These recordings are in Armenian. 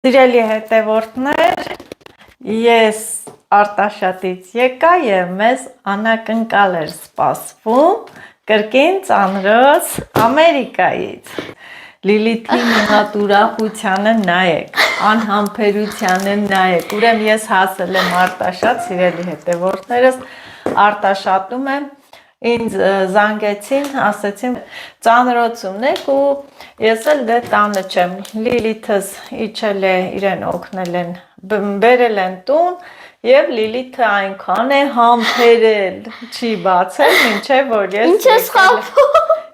Սիրելի հետևորդներ, ես Արտաշատից եկա եւ մեզ անակնկալ էր սպասվում կրկին ծանրոց Ամերիկայից։ Լիլիթի մի հատ ուրախությանը նայեք, անհամբերությանը նայեք, ուրեմն ես հասել եմ Արտաշատ, սիրելի հետևորդներս, Արտաշատում եմ, ինձ զանգեցին, ասեցին ծանրոցում եք ու ես էլ դե տանը չեմ, Լիլիթս իջել է, իրեն օգնել են, բերել են տուն և Լիլիթը այնքան է համբերել, չի բացել, մինչև որ ես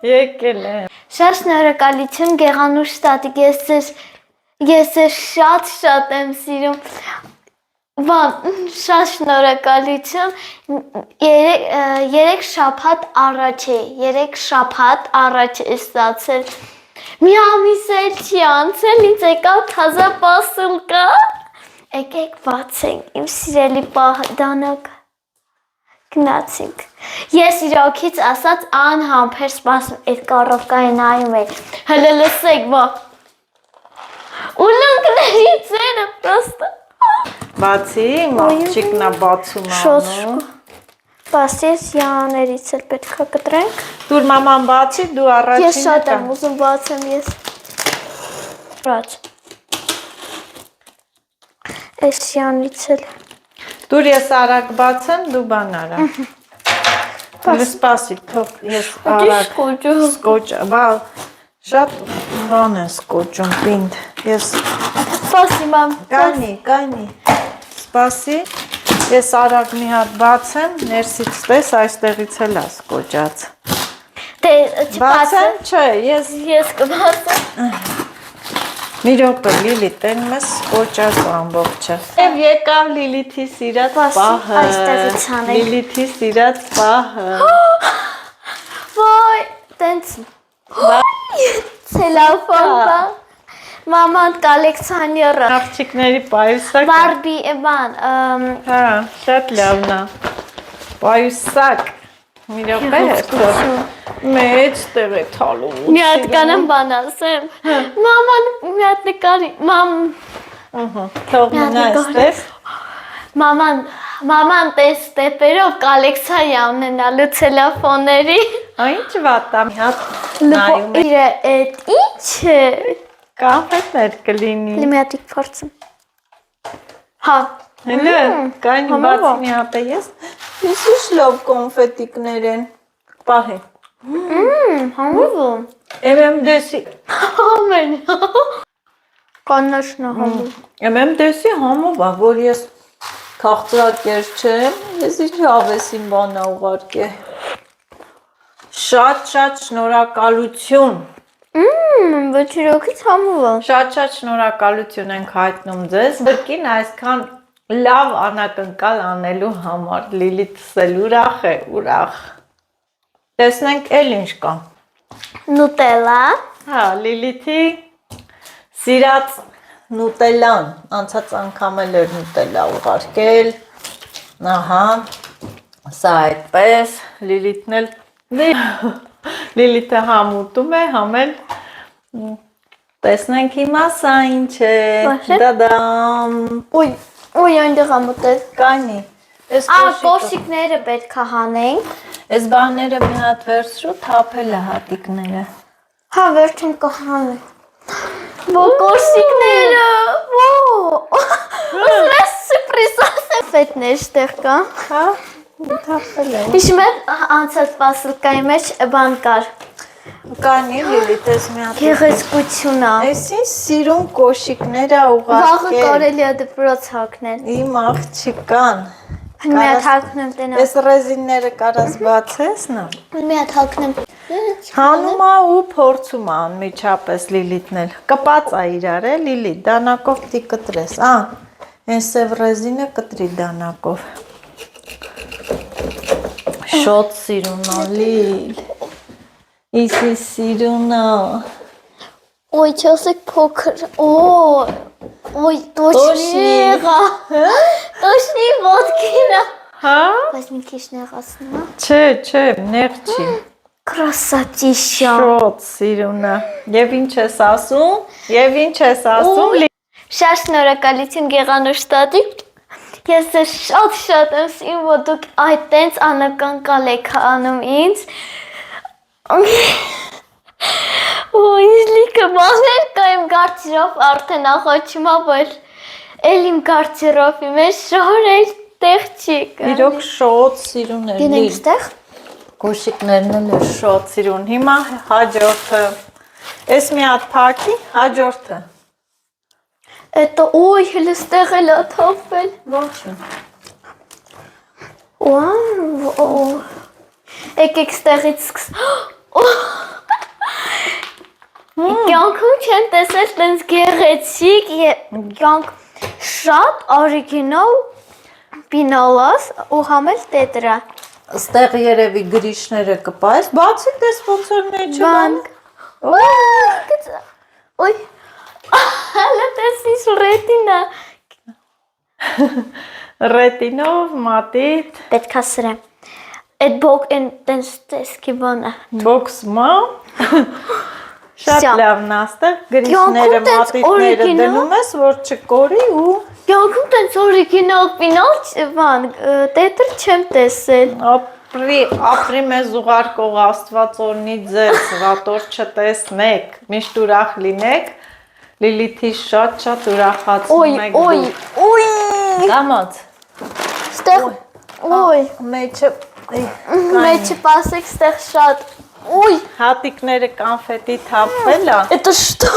եկել եմ։ Շատ շնորհակալություն Գեղանուշ տատիկ, ես ձեզ շատ եմ սիրում, շատ շնորհակալություն, 3 շաբաթ առաջ է ստացել, մի ամիս էլ չի անցել, ինձ եկավ թազա պասլկա, եկեք բացենք իմ սիրելի դանակը, գնացինք, ես իրոքից ասած անհամբեր սպասում, այդ կառովկայի նայում էի, հլը լսեք, ուլունքների ձենը պրոստը, Բացի, մաղջիկնա բացում անում։ Բացի, յաներից էլ պետք է կտրենք։ Դուր մաման բացի, դու առաջին Ես շատ եմ ուզում բացեմ ես։ Բաց։ Այս յանից էլ։ Դուր ես արագ բացեմ, դու բան արա։ Սպասի, թող ես արագ սկոճ, բալ, շատ բան է սկոճում, պինդ, ես Սպասի մամ, կայնի, սպասի, ես արագ մի հատ բացեմ, ներսից տես, այստեղից էլ է սկոճած։ Բացեմ, չէ, ես կբացեմ։ Մի րոպե, Լիլիթ, տենում ես սկոճած ամբողջը։ Եվ եկավ Լիլիթի սիրած պահը, Լիլիթի սիրած պահը։ Ոյ, տենց, ցելոֆան բա, մաման կոլեկցիոները։ Աղջիկների պայուսակ։ Բարբի, բան, Հա, շատ լավն է։ Պայուսակ։ Մի րոպե հետո։ Մեծ տեղ է թալում։ Մի հատ կանեմ բան ասեմ։ Մաման մի հատ նկարի, թող մնա այստեղ։ Մաման տես տեպերով կոլեկցիա ունենալու ցելոֆոնների։ Ինչ վատ է, մի հատ նայում է։ Այդ ինչ է։ Կոնֆետներ կլինի։ Մի հատիկ փորձեմ։ Հա։ Հələ, կայնի բացի մի հատ է ես։ Ինչ լավ կոնֆետիկներ են։ Պահի։ Համով։ MMDS-ի։ Համեն։ Կաննաշնա համով։ MMDS-ի համով է, որ ես քաղցրակեր չեմ, ես ինչ հավեսին բան է ուղարկե։ Շատ շնորհակալություն։ Ոչ իրոքից համով է։ Շատ շնորհակալություն ենք հայտնում ձեզ։ Կրկին այսքան լավ անակնկալ անելու համար Լիլիթս էլ ուրախ է, ուրախ։ Տեսնենք էլ ինչ կա։ Նուտելա։ Հա, Լիլիթի սիրած նուտելան, անցած անգամ էլ էր նուտելա ուղարկել։ Ահա, սա այդպես, Լիլիթն էլ Լիլիթը համ ուտում է, համ էլ տեսնենք հիմա սա ինչ է։ Դադամ։ Ոյ, այնտեղ ամուտել։ Կայնի։ Կորսիկները պետք է հանենք։ Այս բաները մի հատ վերցրու, թափել է հատիկները։ Հա, վերջին կհանենք։ Կորսիկները, ուզում ես սուրպրիզ ասեմ։ Ֆետներ շտեղ կա։ Հա, թափել է։ Հիշում եք անցած պասլկայի մեջ բան կար։ Կանի Լիլիթ, ես մի հատ։ Գեղեցկություն է։ Այսին սիրուն կոշիկները ուղարկել։ Վաղը կարելի է դպրոց հագնել։ Իմ աղջիկան։ Մի հատ հագնեմ տենա։ Այս ռեզինները կարաս բացես նա։ Մի հատ հագնեմ։ Հանում է ու փորձում է անմիջապես Լիլիթն էլ։ Կպած է իրար է Լիլիթ, դանակով պիտի կտրես։ Այս սև ռեզինը կտրի դանակով։ Շատ սիրուն է Լիլ։ Իսի սիրուն է։ Ոյ, չասեք փոքր։ Ոյ, տոշնիղա։ Տոշնի ոտքինա։ Հա։ Բայց մի քիչ նեղացնա։ Չէ, նեղ չի։ Կրասատիշա։ Շատ սիրուն է։ Եվ ինչ ես ասում։ Շատ շնորհակալություն Գեղանուշտատի։ Ես ձեզ շատ եմ սիրում, որ դուք այդ տենց անակնկալ եք անում ինձ։ Ինձ լիքը բաներ կա իմ գարցիրով արդեն ախոչում ա, որ էլ իմ գարցիրովի մեջ շոր էլ տեղ չի կա։ Իրոք շոտ սիրուն էր Գնենք լի։ ստեղ։ Կոշիկներն էլ էր շոտ սիրուն։ Հիմա հաջորդը։ Էս մի հատ փակի, հաջորդը։ Էտո ոյ հենց ստեղ էլ ա թափվել։ Ոչինչ։ Վաու։ Եկեք ստեղից սկս։ Կյանքում չեմ տեսել տենց գեղեցիկ կյանք շատ օրիգինալ պինալաս ու համել տետրա։ Ստեղ երևի գրիշները կպայես, բացի տես ոնց որ մեջը բան։ Ոյ։ Հələ տեսնես ռետինա։ Ռետինով, մատիտ, Պետք է սրեմ։ Այդ բոկ են տենց տեսքի բանը։ բոքսմա։ Շատ Всё. լավն աստեղ, գրիշները, Կյանքում տենց մատիտները օրիգինալ։ դնում ես, որ չկորի ու Կյանքում տենց օրիգինալ պինալ բան տետր չեմ տեսել։ ապրի մեզ ուղարկող Աստված օրհնի ձեզ, վատոր չտեսնեք, միշտ ուրախ լինեք, Լիլիթի շատ ուրախացնում եք Ոյ։ Կամոց, Ստեղ ոյ։ մեջը Մեջը պասեք ստեղ շատ։ Ոյ։ հատիկները կանֆետի թափվել ա, Это что?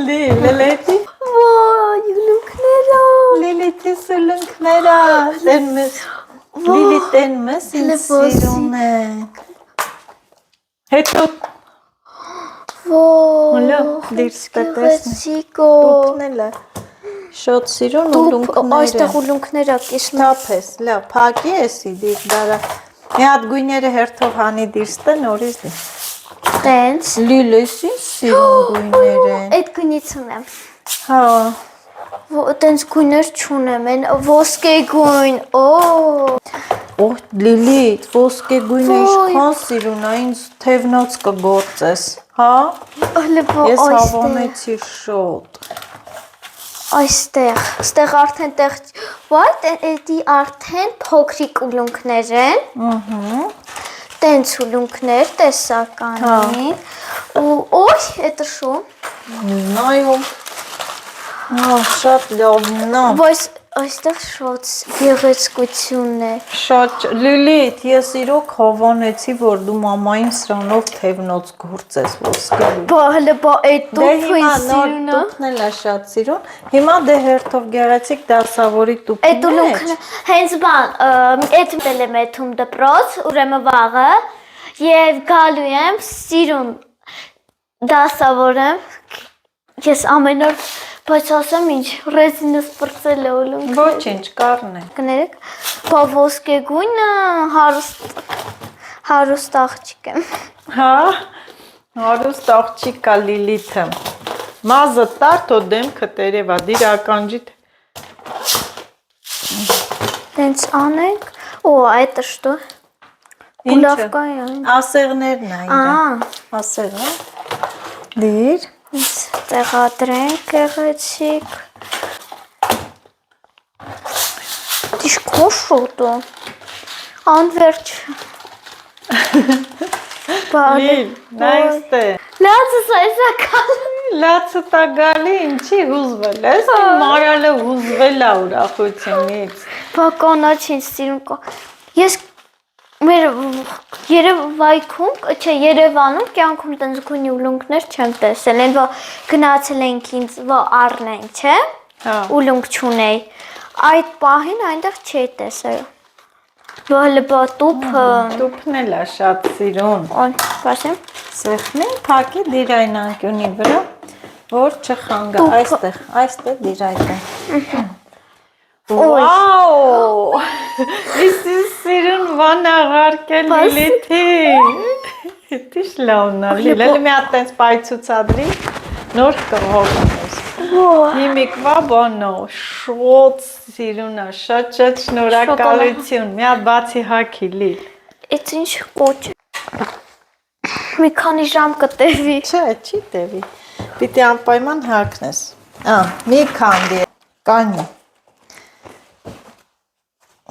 Լիլիթի Ոյ, յուլուկներա։ Լիլիթի սլունքները, դեն մեզ, Լիլիթեն մեզ ինձ սիրուն եք, հետո Ոյ։ դիրսպե տեսնի, Գեղեցիկո։ տուպնելը, շոտ սիրուն ուլունքները, Այստեղ ուլունքները կիսն։ թափես, լավ, պակի եսի դիր դարա, մի հատ գույները հերթով հանի դիրստը նորից դի, Տենց։ լիլեսի սիրուն գույներ են, Այդ գույնից ունեմ։ հա, Տենց գույներ չունեմ, են ոսկե գույն, օհ լիլիթ, ոսկե գույնը Ոյ։ ինչքան սիրուն ա, ինձ թևնոց կգործես, հա, ես հավանեցի շոտ, Այստեղ, ստեղ արդեն տեղ, վայ, էդի արդեն փոքրիկ ուլունքներ են, տենց ուլունքներ տեսականի, ու ոյ, էտը շու, նայում, շատ լավն ա, Բայց այստեղ շատ գեղեցկությունն է, շատ լիլիթ, ես իրոք հավանեցի, որ դու մամային սրանով թևնոց գործես ոսկելու, հələ այդ դե տուփը հիմա նոր սիրունը, տուպն էլ ա շատ սիրուն, հիմա դե հերթով գեղեցիկ դասավորի տուպի այդ ուլունքն հենց բան, այդ մտել եմ էթում դպրոց, ուրեմն վաղը, և գալու եմ սիրուն դասավորեմ, ես ամեն օր, բայց ասեմ ինչ, ռեզինս պրծել է ուլունքը, ոչինչ, կառն է, կներեք, բա ոսկե գույնը հարուստ աղջիկ եմ, հա, հարուստ աղջիկ կա լիլիթը, մազը տար, թո դեմքը տերևա, դիր ականջիտ, տենց անենք, այդ շտո, ինչը, ուլավկա է այն, ասեղներն ա իրա, ասեղը, դիր, տեղադրենք գեղեցիկ, դիշքո շոտո, անվերջ, լիլ, նայստե, լացս այսակալ, լացը տա գալի, ինչի հուզվել, ես իմ մարալը հուզվել ա ուրախությունից, բականաչ ինձ սիրում կա, ես մեր Երևանում կյանքում տենց գույնի ուլունքներ չեմ տեսել, են որ գնացել ենք ինձ որ առնենք, չէ, ուլունք չունեի, այդ պահին այնտեղ չէի տեսել, որ տուպն էլ ա շատ սիրուն, պասեմ, սեխնի պակի դիր այն անկյունի վրա, որ չխանգա, այստեղ դիր այդը, Վաու, իսի սիրուն վան աղարկել լիլիթի, հետիշ լավնա, լիլելի մի հատ տենց պայցուցադրի, նոր կողոքնես, հիմիկվա բանո, շոտ սիրունա, շատ շնորհակալություն, մի հատ բացի հաքի լիլ, Էդ ինչ կոչ, մի քանի ժամ կտևի, չի տևի, պիտի անպայման հակնես, մի քանդի կանի։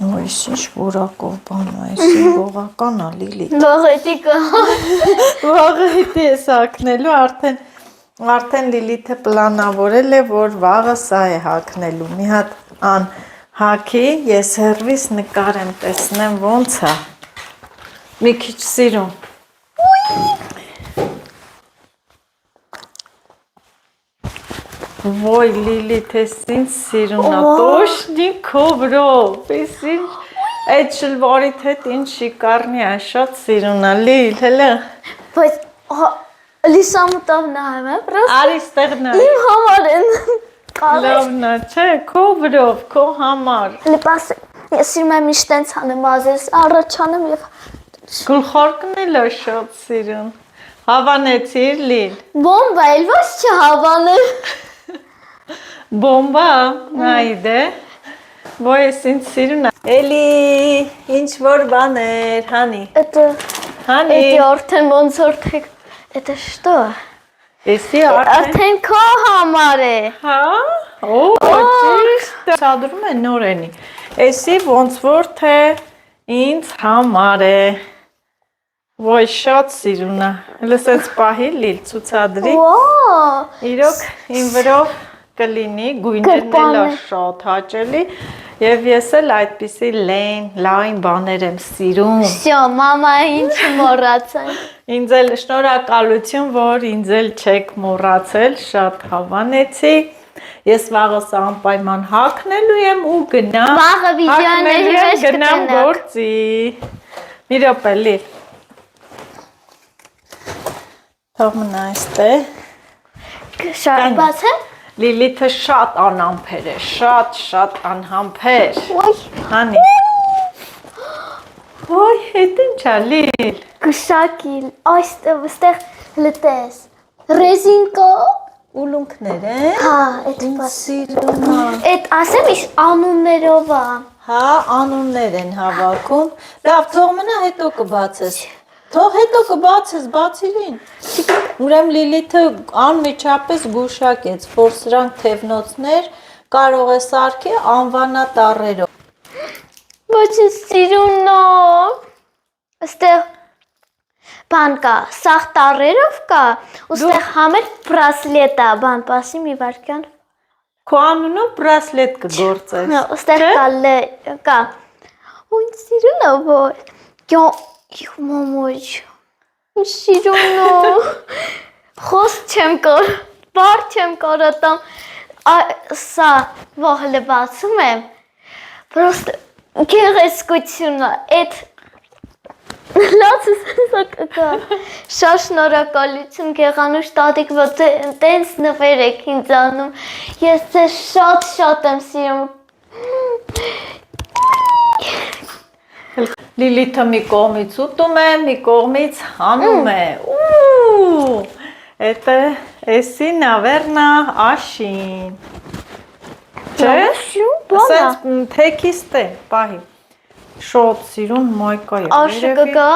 Այս ինչ որակով բան է, այսի բողական է լիլի։ Վաղետի կա։ Վաղը հետի ես հակնելու, արդեն լիլիթը պլանավորել է, որ վաղը սա է հակնելու։ Մի հատ ան հակի, ես հեռվից նկարեմ, տեսնեմ ոնց է։ Մի քիչ սիրուն։ Ոյ Լիլիթ, ես ինձ սիրուն է, տոշնի քոբրով, ես ինձ, այդ շլվարիդ հետ ինձ շիկարնի է, շատ սիրուն է, Լիլ, հելը։ Բայց լիսամուտով նայում եմ, պրաստ Արի ստեղնա։ իմ համար են կարել։ Լավնա, չէ, քոբրով, քո համար։ Լիպաս, ես սիրում եմ իշտ ենց անեմ, ազես առաջանում և Գլխարկն էլ է շատ սիրուն։ Հավանեցիր, Լիլ։ բոմբա էլ ոչ չհավանել։ Բոմբա, նայդե։ Ոյ ես ինձ սիրուն է։ Էլի, ինչ որ բաներ, հանի։ Հանի։ Էդի արդեն ոնց որ թեք, էդը շտո է։ Էսի արդեն։ Արդեն քո համար է։ Հա, օ, ճիշտ է։ Սադրում է նորենի։ Էսի ոնց որ թե ինձ համար է։ Ոյ շատ սիրուն է։ Հələ սենց պահի Լիլ ցուցադրի։ Իրոք իմ վրով կլինի, գույներն էլ է շատ հաճելի եւ ես էլ այդպիսի լայն բաներ եմ սիրում։ Всё, մամա ինչ մոռացան։ Ինձ էլ շնորհակալություն, որ ինձ էլ չեք մոռացել, շատ հավանեցի։ Ես վաղս անպայման հագնելու եմ ու գնամ։ Վաղը վիդեոների մեջ գնամ կտնենք։ գործի։ Մի րոպե, Լիլ։ Թող մնա այստեղ։ Շատ բաց է։ Լիլիթը շատ անհամբեր է, շատ անհամբեր։ Ոյ, Հանի։ Ոյ, հետ ինչ է, Լիլ։ գշակիլ, այստեղ լտես։ Ռեզինկա։ Ուլունքներ են։ Հա, էդ բաց։ Սիրում է։ Էդ ասեմ իս անուններով է։ Հա, անուններ են հավաքում։ Լավ, թող մնա հետո կբացես։ Թող հետո կբացես, բացիրին։ Ուրեմն Լիլիթը անմիջապես գուշակեց, որ սրանք թևնոցներ կարող է սարքի անվանատառերով։ Բայց սիրուն է։ Այստեղ բան կա, սաղ տառերով կա, ուստեղ համեր բրասլետ է, բան պասի մի վարկյան։ Քո անունով բրասլետ կգործես։ Ուստեղ կա։ Ու ինչ սիրուն է, որ։ Իհ մամոջ, ինչ սիրուն է։ Խոսք չեմ կոր, բար չեմ կարոտամ, սա վահլը բացում եմ, պրոստ գեղեցկություն է, էդ լացս սա կկա, շատ շնորհակալություն գեղանուշ տատիկ, որ տենց նվեր եք ինձ անում, ես ձեզ շատ եմ սիրում։ Լիլիթը մի կողմից ուտում է, մի կողմից հանում է։ Ու, это էսի նավերնա աշին։ Չէ՞։ Սենց թեքիստ է, պահի։ Շատ սիրուն մայկա է։ Աշկը կա,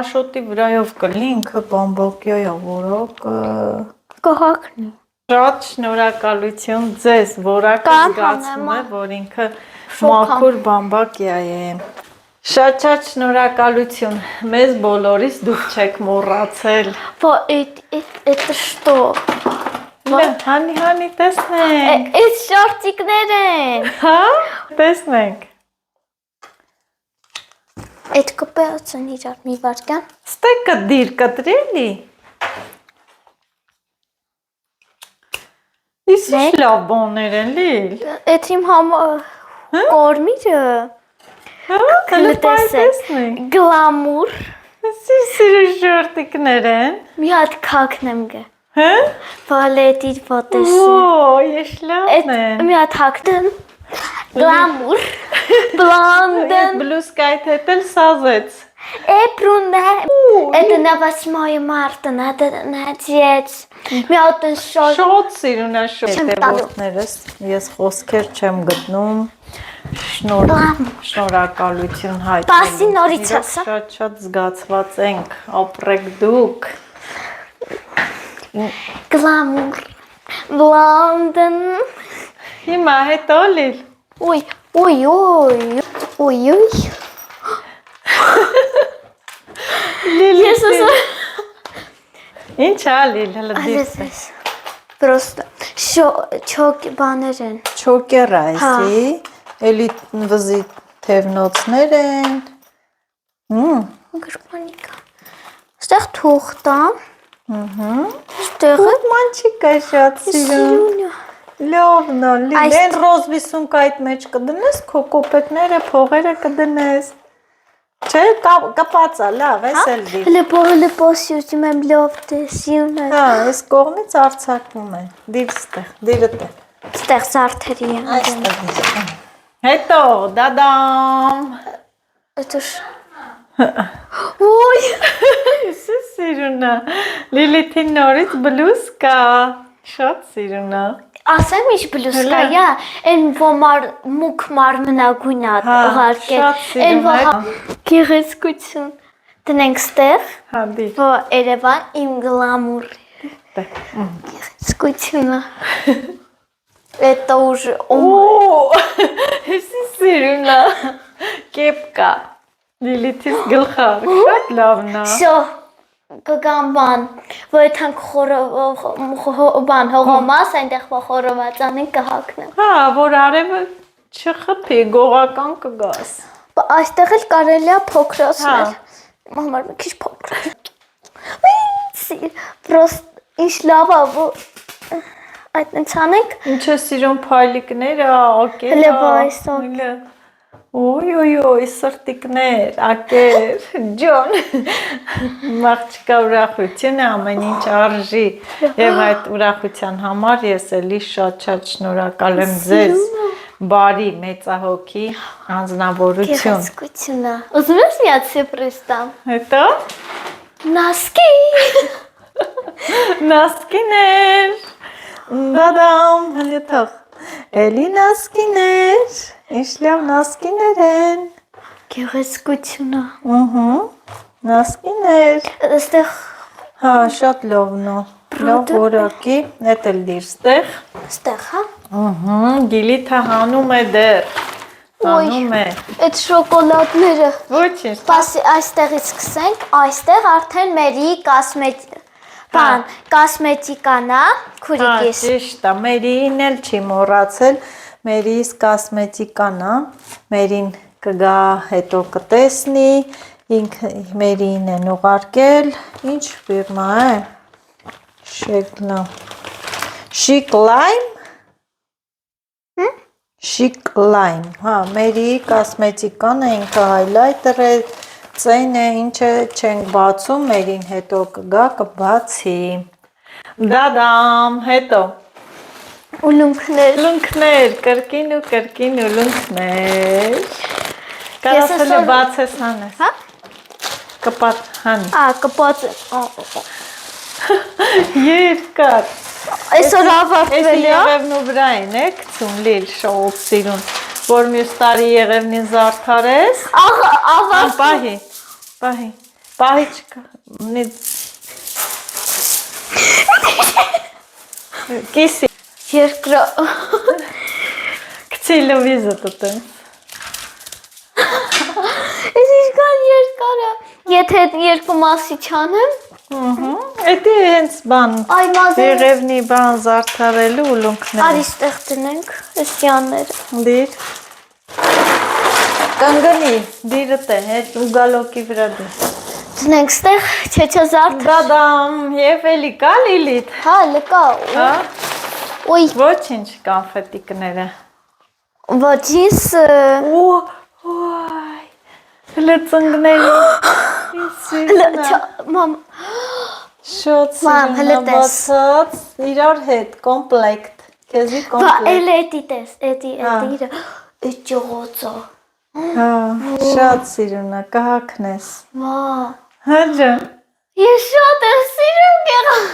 Աշոտի վրայով կլի, ինքը բամբակյա է, որակը։ կհակնի։ Շատ շնորհակալություն ձեզ, որակը զգացվում է, որ ինքը մաքուր բամբակյա է։ Շատ շնորհակալություն, մեզ բոլորիս դուք չեք մոռացել։ Էդ շտո։ Հանի, տեսնենք։ Էդ շորտիկներ են։ Հա, տեսնենք։ Էդ կպեղացն իրար մի վարկյան։ Ստեկը դիր կտրելի։ Իսկ ինչ լավ բաներ են, Լիլ։ Էդ իմ կորմիրը։ Հա, տեսնենք։ Գլամուր։ Սիրուն շորտիկներ են։ Մի հատ քակնեմ գը։ Հա։ Վալետի ոտես։ Օ, ես լավն են։ Մի հատ հակտեմ։ Գլամուր։ Բլանդեն։ Բլուսկայթ հետ էլ սազեց։ Էպրունը։ Это на 8 марта надо надеть։ Մի հատ են Շատ սիրուն է շորտերներս, ես խոսքեր չեմ գտնում, շնորհակալություն հայտնելու։ Պասի նորից ասա։ Շատ զգացված ենք, ապրեք դուք։ Գլամուր։ London. Հիմա հետո լիլ։ Ой, ой, ой. Ой, ой. Լիլ։ Ես ասա Ինչ ա լիլ, հələ դիրս։ Просто չոք բաներ են։ Չոկեր այսի, էլի վզի թևնոցներ են։ Գրպանիկա։ Ստեղ թուղթ է։ Ստեղ է Մանչիկա շատ սիրուն։ Լովնո, լիլեն ռոզվի սունկա այդ մեջ կդնես, քո կոպետները, փողերը կդնես։ Չէ, կապած է, լավ, էս էլ դիր։ Հələ պոսյուցում եմ լավ տեսյուն է։ Հա, այս կողմից արցակվում է։ Դիր ստեղ, դիրը տեղ։ Ստեղ զարդերի են։ Այստեղ դիր։ Հետո, դադամ։ Այդուր։ Ոյ։ Սա սիրուն է։ Լիլիթին նորից բլուզ կա։ Շատ սիրուն է։ Ասեմ ինչ բլուսկա, յա, այն ոմար մուկ մարմնագույն է ուղարկել։ շատ սիրուն է։ Գեղեցկություն։ Դնենք ստեղ, Հա, դիր։ որ Երևան իմ գլամուր։ Գեղեցկությունը։ Это уже Օ, էսի սիրուն է։ Կեպկա։ Լիլիթից գլխար, շատ լավն է։ Всё, կգամ բան, որ այդքան բան հողոմաս, այնտեղ խորոված անեն կհակնեմ։ Հա, որ արևը չխփի, գողական կգաս։ Այստեղ էլ կարելի է փոքրացնել։ Համար մի քիչ փոքր։ Պրոստ ինչ լավ է, որ այդ ինձ անենք։ Ինչ է սիրուն փայլիկները, ակեր։ Հələ բայսակ։ Ոյ, սրտիկներ, ակեր, ջոն։ Մաղջիկա ուրախություն է, ամեն ինչ արժի։ Եվ այդ ուրախության համար ես էլի շատ շնորհակալ եմ ձեզ։ Բարի, մեծահոգի, անձնավորություն։ Գեղեցկությունը։ Ուզում ես մի հատ սյուրպրիզ տամ։ Հետո Նասկի։ նասկիներ։ Դադամ, հələ թող։ Էլի նասկիներ։ Ինչ լավ նասկիներ են։ Գեղեցկությունը։ Նասկիներ։ Այստեղ Հա, շատ լավն է։ Լավ որակի, էդ էլ դիր ստեղ։ Ստեղ, հա։ Գիլիթը հանում է դեռ։ Հանում է։ Այդ շոկոլադները։ Ոչինչ։ Պասի այստեղից սկսենք, այստեղ արդեն մերի կասմետիկան է, քուրիկիս։ Ճիշտ է, Մերին էլ չի մոռացել, Մերիս կոսմետիկան է, Մերին կգա հետո կտեսնի, ինքը Մերին են ուղարկել, ինչ ֆիրմա է, Chic Lime, Chic Lime, հա, Մերի կոսմետիկան է, ինքը հայլայթեր է, ծեն է, ինչ է չենք բացում, Մերին հետո կգա կբացի, դադամ, հետո, Ուլունքներ, կրկին ուլունքներ, կարասել է բացես հանես, Հա? կպատ հանի, Կպած երկար, Այսօր Էսի ավարտվել է։ եղևն ու վրային է կցում լիլ շողոք սիրուն, որ մյուս տարի եղևնին զարդարես, պահի չկա, կիսի, Երկրո։ կցի լվիզը տտեն, Ես ինչքան երկար է։ Եթե երկու մասի չանեմ, էդի հենց բան, այ մազերը։ եղևնի բան զարդարելու ուլունքներ, Արի ստեղ դնենք էստյանները։ դիր, կանգնի, դիրը տե, հետ ուգալոկի վրա դիր, Դնենք ստեղ չեչազարդ։ դադամ, և էլի կա լիլիթ, Հա, լկա։ հա, Ոյ, ոչինչ կոնֆետիկները, ոչինչ։ Ոյ, հլը ծնգների, Մամ, շատ Մամ, հլը տես։ սիրունաբացած, իրար հետ, կոմպլեկտ, կեզի բա կոմպլեկտ, էլ էդի տես, էդի իրը, էդ ճողոցը։ հա, շատ սիրունա, կհակնես, Մա, հա ջան, ես շատ եմ սիրում գեղան։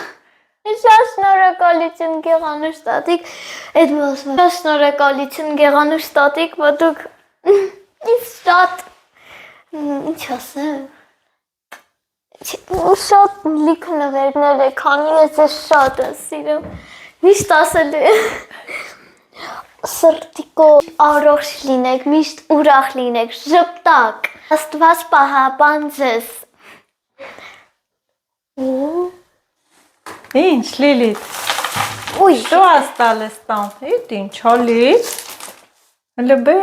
Ես շատ շնորհակալություն գեղանուշ տատիկ, էդ մասում, շատ շնորհակալություն գեղանուշ տատիկ, որ դուք ինձ շատ, ինչ ասեմ, շատ լիք նվերներ եք անում, ես ես շատ եմ սիրում, Միշտ ասել է սրտիկո առողջ լինեք, միշտ ուրախ լինեք, ժպտակ, Աստված պահապան ձեզ։ Ինչ, Լիլիթ, Ой, что осталось там? Это ինչ, Լիլիթ։ Հələ բեր,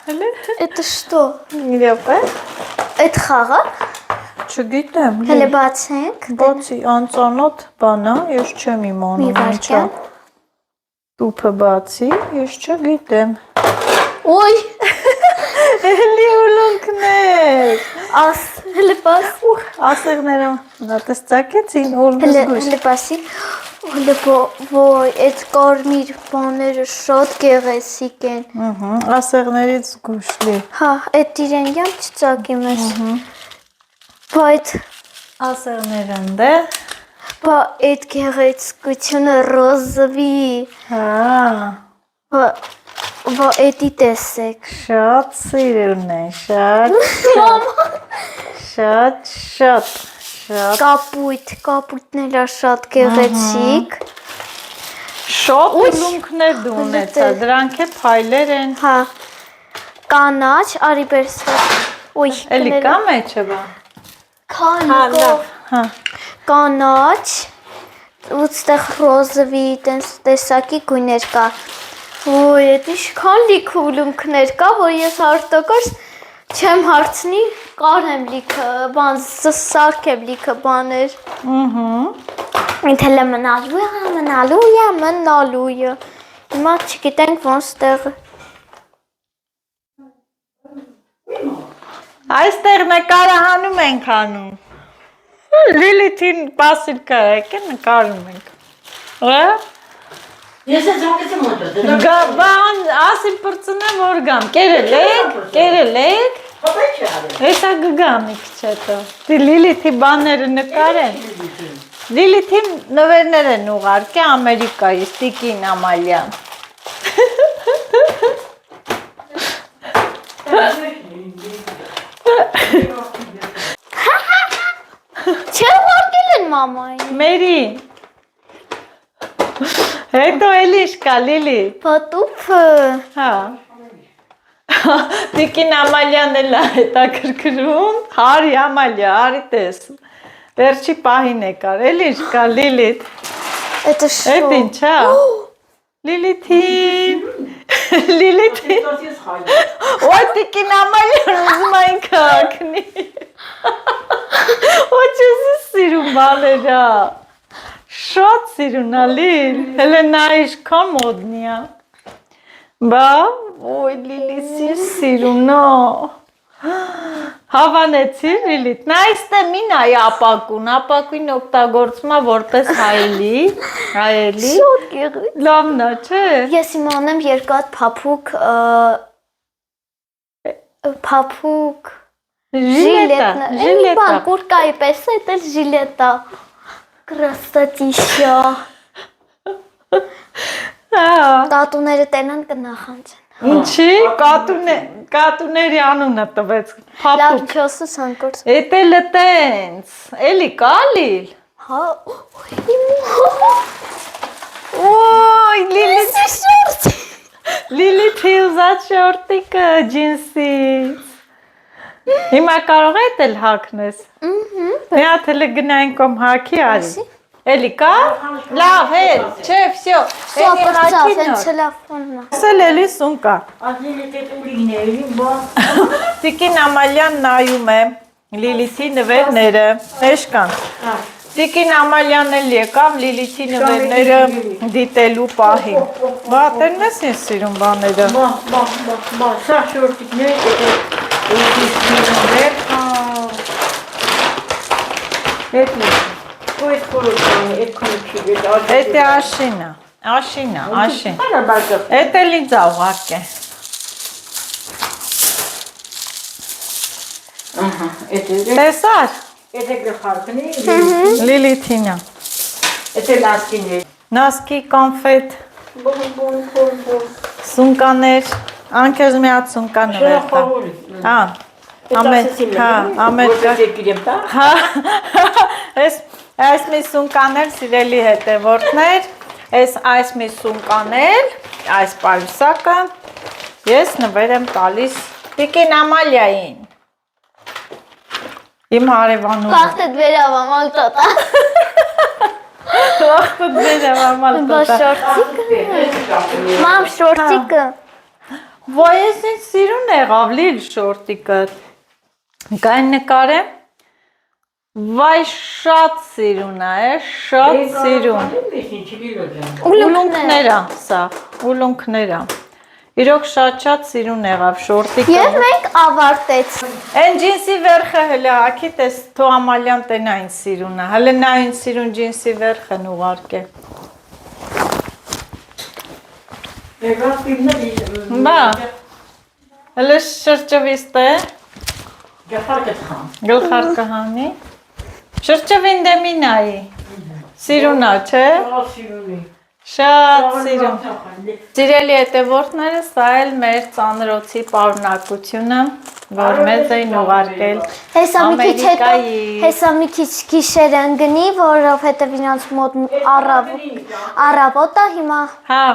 հələ։ это что? Իրապե։ Это խաղը։ Չգիտեմ, Հələ Լիլիթ։ բացենք։ Բացի անծանոթ բան է, ես չեմ Մի իմանում ինչա։ վարքյան։ Տուփը բացի, ես չգիտեմ։ Ոյ, Էլի ուլունքներ։ հələ բաց։ Ասեղները նա տեսակեցին ուր Հələ զգուշ։ բացի։ Հələ ոյ, այդ կարմիր բաները շատ գեղեցիկ են։ Ասեղներից զգուշ լի։ Հա, այդ իրեն յամ չծակի մեզ։ Բայց Ասեղները ընդ է։ բա այդ գեղեցկությունը ռոզվի։ Հա, Բա էդի տեսեք։ շատ սիրուն է, շատ։ Մամա։ Շատ։ Կապույտն էլ է շատ գեղեցիկ։ Շատ ուլունքներ դու ունեցա, դրանք է փայլեր են։ Հա։ Կանաչ, արի բերսը։ Ոյ, Էլի կա մեջը բա։ Քանիկով։ Հա։ Կանաչ, ուստեղ ռոզվի տեսակի գույներ կա։ Ոյ, էդ ինչքան լիք ուլունքներ կա, որ ես հարտակոս չեմ հարցնի, կարեմ լիքը բան, սարքեմ լիքը բաներ։ Ինձ հələ մնալու է։ Հիմա չգիտենք ոնց տեղը։ Այստեղ նկարահանում ենք անում։ Լիլիթին Բասիլկա եկե նկարում ենք։ Հա։ Ես էլ զանգեցի մոտը։ Գաբան ասիլ պրծնեմ որ գամ։ Կերելեք։ Հապա չի արել։ Հեսա գգամ մի քիչ հետո։ Դի Լիլիթի բաները նկարեն։ Լիլիթի նվերներ են ուղարկի Ամերիկայից Տիկին Ամալյան։ Չէ ուղարկել են մամային։ Մերին։ Հետո էլի իշկա Լիլի։ Պատուփը։ Հա։ Տիկին Ամալյանն էլ է հետաքրքրում։ Հարի Ամալյա, արի տես։ Վերջի պահին եկար, էլի իշկա Լիլիթ։ Это что? Էդ ինչ է։ Լիլիթին։ Լիլիթին։ Ոյ Տիկին Ամալյան ուզում այն կակնի։ Ոյ չես սիրում բաներա։ Շատ սիրուն ալիր, հələ նա իշքան մոդնի է։ Բա, ոյ Լիլի սիրուն է։ Հավանեցիր Լիլիթ, նա այստե մի նայ ապակույն օգտագործում է որպես հայելի։ Շատ գեղեցիկ։ Լավն է, չէ։ Ես իմանեմ երկաթ փափուկ Ժիլետա։ Կուրկայի պես է, դա ժիլետա։ Красотища։ Կատուները տենան կնախանցեն։ Ինչի, կատուների անունը տվեց, Լավ փափուկ։ չոսս հանկորդ։ Էդ էլ տենց, էլի կա լիլ։ Հա։ Ոյ, Շորտ։ Լիլիթի ուզած շորտիկը ջինսից։ Հիմա կարող է էլ հագնես։ Մի հատ էլ գնային կոմ հագի արի։ Էլի կա։ Լավ, հել, չէ, всё։ Էլի հագի նոր։ Տելեֆոնն է։ Ասել էլի սուն կա։ Ազնիլի տետուրին է, բա։ Տիկին Ամալյան նայում է Լիլիթի նվերները, էշ կան։ Տիկին Ամալյանն էլ եկավ Լիլիթի նվերները դիտելու պահին։ Բա տենես ես սիրում բաները։ Բա, սա շորտիկներ, Էդ է աշինը, աշին։ Էդ էլ ինձ աղակ է։ Տեսար, Լիլիթինը, նասկի կոնֆետ, սունկաներ, անկեզ մի հատ սունկան նվեր կա։ Հա, Այս մի սունկաներ սիրելի հետևորդներ, Այս մի սումկան էլ, այս պայուսակը ես նվեր եմ տալիս Տիկին Ամալիային։ Իմ հարևանուհուն։ Բախտդ վերավաmal տոտա։ Վախտդ վերավաmal Բա տոտա։ շորտիկը։ Մամ շորտիկը։ Ոայ ես ինձ սիրուն եղավ լիլ շորտիկը։ Կային նկարեմ։ Վայ շատ սիրուն է, շատ սիրուն։ Ուլունքները, սա, ուլունքները։ Իրոք շատ սիրուն եղավ շորտիկը։ Եվ մենք ավարտեց։ Են ջինսի վերխը հլը հակի տես թո Ամալյան տենա ինձ սիրուն է։ Հլը նա ինձ սիրուն ջինսի վերխն ուղարկե։ Բա, հլը շրջվիստ է։ Գլխարկը հանի։ Շրջվին դեմի նայի։ Սիրուն է, չէ։ Շատ սիրուն։ Սիրելի հետևորդները, սա էլ մեր ծանրոցի պարունակությունը, որ մեզ էին ուղարկել Հեսա մի քիչ հետո, Ամերիկայի։ հեսա մի քիչ գիշեր ընկնի, որովհետև իրանց մոտ առավոտ է հիմա Հա,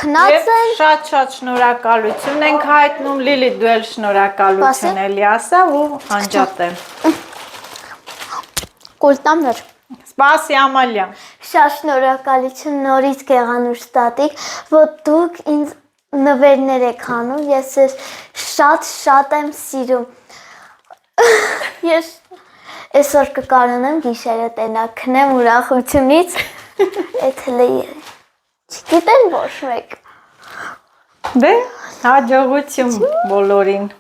քնած եւ են։ շատ շնորհակալություն ենք հայտնում, Լիլի դու էլ շնորհակալություն էլի ասա ու անջատեմ։ Կոլտամներ։ Սպասի Ամալիա։ Շատ շնորհակալություն նորից Գեղանուշ տատիկ, որ դուք ինձ նվերներ եք անում, ես շատ եմ սիրում։ Ես այսօր կկարանեմ գիշերը տենա քնեմ ուրախությունից, այդ հլը չգիտեն ոչ մեկ։ Դե, հաջողություն բոլորին։